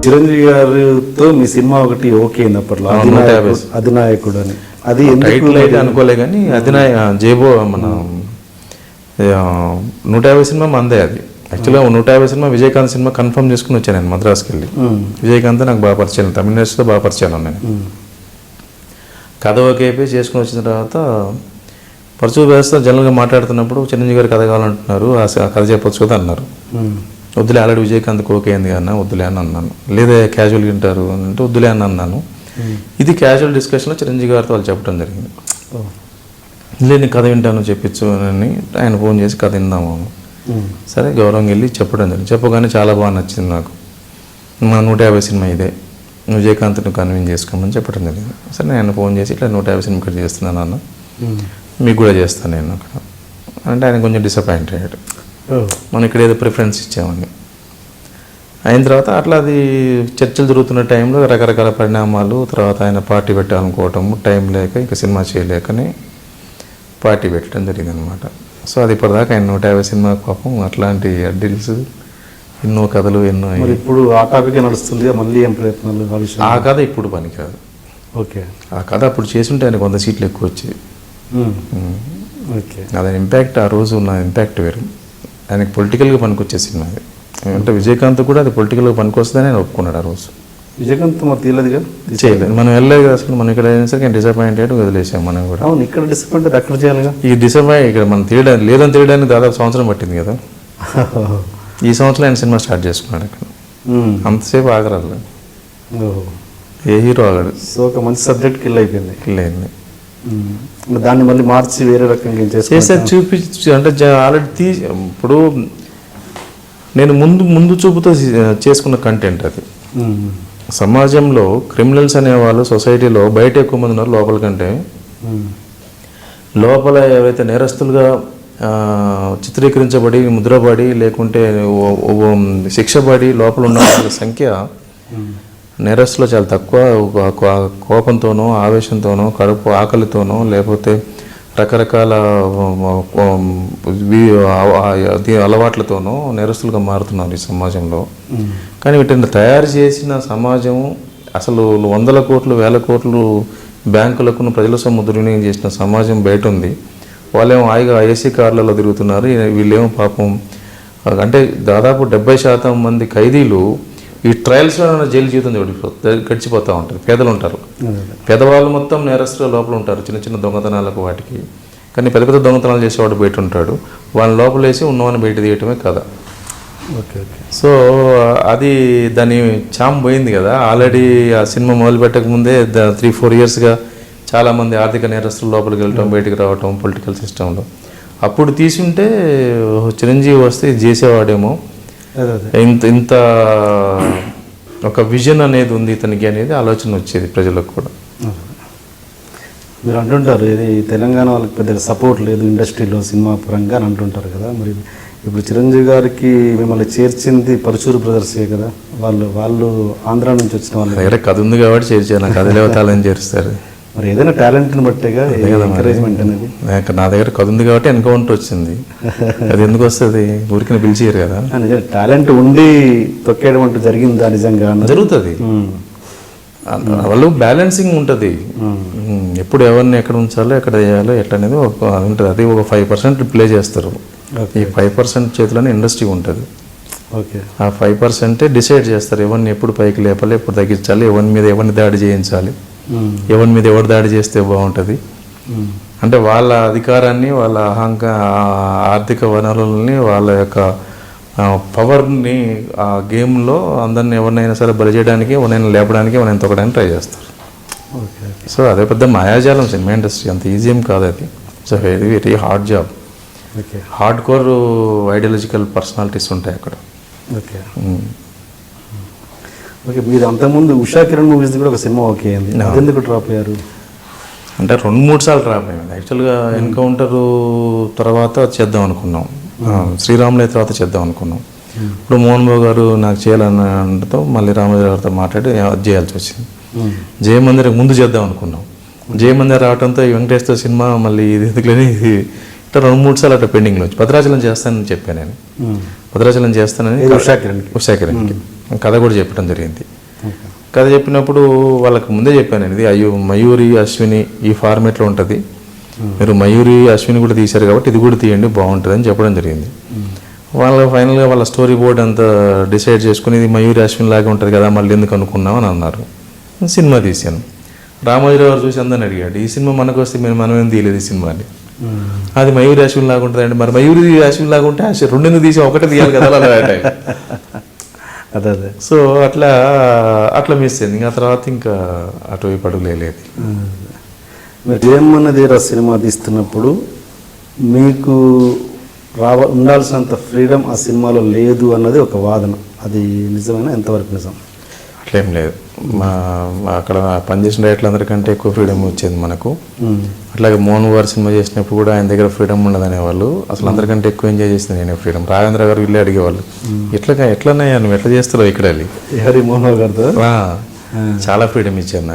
చిరంజీవి గారితో మీ సినిమా ఒకటి ఓకే అయింది అప్పట్లో, అధినాయకుడు అని. అది టైటిల్ అయితే అనుకోలే కానీ జేబో మన 150 సినిమా మందే అది. యాక్చువల్గా 150 సినిమా విజయకాంత్ సినిమా కన్ఫర్మ్ చేసుకుని వచ్చాను నేను మద్రాసుకి వెళ్ళి. విజయకాంత్ నాకు బాగా పరిచయం, తమిళ ఇండస్ట్రీతో బాగా పరిచయాలు ఉన్నాయి. కథ ఓకే అయిపోయి చేసుకుని వచ్చిన తర్వాత పరచూ వ్యవస్థ జనరల్గా మాట్లాడుతున్నప్పుడు చిరంజీవి గారు కథ కావాలంటున్నారు, ఆ కథ చెప్పొచ్చు కదా అన్నారు. వద్దులే, ఆల్రెడీ విజయకాంత్కి ఓకే అయింది అన్న, వద్దులే అని అన్నాను. లేదా క్యాజువల్గా వింటారు అంటే వద్దులే అని అన్నాను. ఇది క్యాజువల్ డిస్కషన్లో చిరంజీవి గారితో వాళ్ళు చెప్పడం జరిగింది. లేదు కథ వింటాను చెప్పించు అని ఆయన ఫోన్ చేసి కథ విందాము. సరే గౌరవం వెళ్ళి చెప్పడం జరిగింది. చెప్పగానే చాలా బాగా నచ్చింది నాకు. మన 150 సినిమా ఇదే, విజయకాంత్ని కన్విన్స్ చేసుకోమని చెప్పడం జరిగింది. సరే ఆయన ఫోన్ చేసి ఇట్లా 150 సినిమా ఇక్కడ చేస్తున్నాను అన్న, మీకు కూడా చేస్తాను నేను అక్కడ అంటే ఆయన కొంచెం డిసప్పాయింట్ అయ్యాడు. మనం ఇక్కడ ఏదో ప్రిఫరెన్స్ ఇచ్చామని. అయిన తర్వాత అట్లా అది చర్చలు జరుగుతున్న టైంలో రకరకాల పరిణామాలు, తర్వాత ఆయన పార్టీ పెట్టాలనుకోవటం, టైం లేక ఇంకా సినిమా చేయలేకనే పార్టీ పెట్టడం జరిగింది అనమాట. సో అది ఇప్పటిదాకా ఆయన 150 సినిమా పాపం అట్లాంటి డీల్స్, ఎన్నో కథలు ఎన్నో. ఇప్పుడు ఆ టాపిక్ నడుస్తుంది, మళ్ళీ ఏం ప్రయత్నాలు? ఆ కథ ఇప్పుడు పనికాదు. ఓకే, ఆ కథ అప్పుడు చేసుంటే ఆయనకు 100 సీట్లు ఎక్కువ వచ్చేది. ఓకే, అదే ఇంపాక్ట్, ఆ రోజు ఉన్న ఇంపాక్ట్ వేరు. ఆయనకి పొలిటికల్గా పనికొచ్చే సినిమా అది. అంటే విజయకాంత్ కూడా అది పొలిటికల్గా పనికొస్తుందని ఆయన ఒప్పుకున్నాడు ఆ రోజు. విజయకాంత్ మరి తీయలేదుగా, చేయలేదు. మనం వెళ్ళలేదు అసలు. మనం ఇక్కడ అయినా సరే డిసప్పాయింట్ అయ్యాడు, వదిలేసాం మనం కూడా. అవును, ఇక్కడ డిసప్పాయింట్ అక్కడ చేయాలిగా. ఈ డిసప్పాయింట్ ఇక్కడ మనం తీయడానికి లేదని తీయడానికి దాదాపు సంవత్సరం పట్టింది కదా. ఈ సంవత్సరం ఆయన సినిమా స్టార్ట్ చేసుకున్నాడు ఇక్కడ. అంతసేపు ఆగరాదు, ఏ హీరో ఆగాడు. సో ఒక మంచి సబ్జెక్ట్ కిల్ అయిపోయింది. కిల్ అయింది. దాన్ని మళ్ళీ మార్చి వేరే రకంగా చేసేది చూపించి అంటే ఆల్రెడీ ఇప్పుడు నేను ముందు చూపుతో చేసుకున్న కంటెంట్ అది. సమాజంలో క్రిమినల్స్ అనేవాళ్ళు సొసైటీలో బయట ఎక్కువ మంది ఉన్నారు లోపల కంటే. లోపల ఎవరైతే నేరస్తులుగా చిత్రీకరించబడి, ముద్రపడి, లేకుంటే శిక్షపడి లోపల ఉన్న వాళ్ళ సంఖ్య నేరస్తులో చాలా తక్కువ. కోపంతోనో, ఆవేశంతోనో, కడుపు ఆకలితోనో, లేకపోతే రకరకాల అలవాట్లతోనో నేరస్తులుగా మారుతున్నారు ఈ సమాజంలో. కానీ వీటిని తయారు చేసిన సమాజం అసలు 100 కోట్లు 1000 కోట్లు బ్యాంకులకు ప్రజల సొమ్ము దుర్వినియోగం చేసిన సమాజం బయట ఉంది. వాళ్ళేమో హాయిగా ఏసీ కార్లలో తిరుగుతున్నారు. వీళ్ళేమో పాపం అంటే దాదాపు 70% మంది ఖైదీలు ఈ ట్రయల్స్లో జైలు జీవితం గడిచిపోతూ ఉంటారు. పేదలు ఉంటారు, పేదవాళ్ళు మొత్తం నేరస్తులు లోపల ఉంటారు, చిన్న చిన్న దొంగతనాలకు వాటికి. కానీ పెద్ద పెద్ద దొంగతనాలు చేసేవాడు బయట ఉంటాడు. వాళ్ళని లోపలేసి ఉన్నవాడిని బయట తీయటమే కదా. Okay okay. సో అది దాని చామ్ పోయింది కదా. ఆల్రెడీ ఆ సినిమా మొదలు పెట్టక ముందే 3-4 ఇయర్స్గా చాలామంది ఆర్థిక నేరస్తులు లోపలికి వెళ్ళటం, బయటికి రావటం పొలిటికల్ సిస్టంలో. అప్పుడు తీసుంటే చిరంజీవి వస్తే ఇది చేసేవాడేమో, ఇంత ఒక విజన్ అనేది ఉంది ఇతనికి అనేది ఆలోచన వచ్చేది ప్రజలకు కూడా. మీరు అంటుంటారు ఇది తెలంగాణ వాళ్ళకి పెద్దగా సపోర్ట్ లేదు ఇండస్ట్రీలో సినిమా పరంగా అని అంటుంటారు కదా. మరి ఇప్పుడు చిరంజీవి గారికి మిమ్మల్ని చేర్చింది పరుచూరు బ్రదర్సే కదా. వాళ్ళు ఆంధ్ర నుంచి వచ్చిన వాళ్ళు దగ్గర కథ ఉంది కాబట్టి చేర్చాను. కథ లేవతాలని చేరుస్తారు. మరి ఏదైనా టాలెంట్ని బట్టేగా ఎంకరేజ్మెంట్ అనేది. నా దగ్గర కథ ఉంది కాబట్టి ఎన్కౌంటర్ వచ్చింది. అది ఎందుకు వస్తుంది? ఊరికి పిలిచారు కదా. టాలెంట్ ఉండి తొక్కేయడం అంటూ జరిగిందా? నిజంగా జరుగుతుంది. వాళ్ళు బ్యాలెన్సింగ్ ఉంటుంది. ఎప్పుడు ఎవరిని ఎక్కడ ఉంచాలో, ఎక్కడ వేయాలో, ఎట్లా అనేది ఉంటుంది. అది ఒక 5% ప్లే చేస్తారు. ఈ 5% చేతిలోనే ఇండస్ట్రీ ఉంటుంది. ఓకే, ఆ 5% డిసైడ్ చేస్తారు ఎవరిని ఎప్పుడు పైకి లేపాలి, ఎప్పుడు తగ్గించాలి, ఎవరిని దాడి చేయించాలి, ఎవరి మీద ఎవరు దాడి చేస్తే బాగుంటుంది. అంటే వాళ్ళ అధికారాన్ని, వాళ్ళ ఆర్థిక వనరులని, వాళ్ళ యొక్క పవర్ని ఆ గేమ్లో అందరిని ఎవరినైనా సరే బలి చేయడానికి, ఎవరినైనా లేపడానికి, ఎవరైనా తొక్కడానికి ట్రై చేస్తారు. ఓకే. సో అదే పెద్ద మాయాజాలం సినిమా ఇండస్ట్రీ. అంత ఈజీ ఏం కాదు అది. It's very very hard job. Okay. Hard core ideological personalities ఉంటాయి అక్కడ. Okay okay. మీరు అంతకుముందు ఉషా కిరణ్ మూవీస్ కూడా ఒక సినిమా ఓకే అయింది, ఎందుకు డ్రాప్ అయ్యారు? అంటే 2-3 సార్లు డ్రాప్ అయ్యింది. యాక్చువల్గా ఎన్కౌంటర్ తర్వాత చేద్దాం అనుకున్నాం, శ్రీరాములే తర్వాత చేద్దాం అనుకున్నాం. ఇప్పుడు మోహన్ బాబు గారు నాకు చేయాలన్నతో మళ్ళీ రామోజీ గారితో మాట్లాడి అది చేయాల్సి వచ్చింది. జయమందిరం ముందు చేద్దాం అనుకున్నాం. జయమందిరం రావడంతో ఈ వెంకటేశ్వర సినిమా మళ్ళీ ఇది ఎందుకులేని ఇట్లా 2-3 సార్లు అట్లా పెండింగ్లో వచ్చి భద్రాచలం చేస్తానని చెప్పాను నేను. భద్రాచలం చేస్తానని ఉషా కిరణ్కి. కథ కూడా చెప్పడం జరిగింది. ఓకే. కథ చెప్పినప్పుడు వాళ్ళకి ముందే చెప్పాను, ఇది మయూరి అశ్విని ఈ ఫార్మేట్లో ఉంటుంది, మీరు మయూరి అశ్విని కూడా తీశారు కాబట్టి ఇది కూడా తీయండి బాగుంటుంది అని చెప్పడం జరిగింది. వాళ్ళు ఫైనల్గా వాళ్ళ స్టోరీ బోర్డ్ అంతా డిసైడ్ చేసుకుని ఇది మయూరి అశ్విని లాగా ఉంటుంది కదా మళ్ళీ ఎందుకు అనుకున్నాం అని అన్నారు. సినిమా తీశాను. రామోజీరావు గారు చూసి అందరిని అడిగాడు, ఈ సినిమా మనకు వస్తే మనమేం తీయలేదు ఈ సినిమాని, అది మయూరి అశ్విని లాగా ఉంటుందండి, మరి మయూరి అశ్విని లాగా ఉంటే రెండు తీసి ఒకటే తీయాలి కదా అలా అదే అదే. సో అట్లా మిస్ అయింది. ఇంకా తర్వాత ఇంకా అటువైపు అడుగులేదు. మీరు జయమ్మన్నదేరా సినిమా తీస్తున్నప్పుడు మీకు ఉండాల్సినంత ఫ్రీడమ్ ఆ సినిమాలో లేదు అన్నది ఒక వాదన, అది నిజమైనా ఎంతవరకు నిజం? అట్లేం లేదు. అక్కడ పనిచేసిన డైరెక్టర్లందరికంటే ఎక్కువ ఫ్రీడమ్ వచ్చేది మనకు. అట్లాగే మోహన్ గారు సినిమా చేసినప్పుడు కూడా ఆయన దగ్గర ఫ్రీడమ్ ఉండదు అనేవాళ్ళు. అసలు అందరికంటే ఎక్కువ ఎంజాయ్ చేసింది నేనే ఫ్రీడమ్. రాఘవేంద్ర గారు వీళ్ళే అడిగేవాళ్ళు, ఎట్లనే నువ్వు ఎట్లా చేస్తావు ఇక్కడ వెళ్ళి. హరి మోహన్ గారితో చాలా ఫ్రీడమ్ ఇచ్చారు నాకు.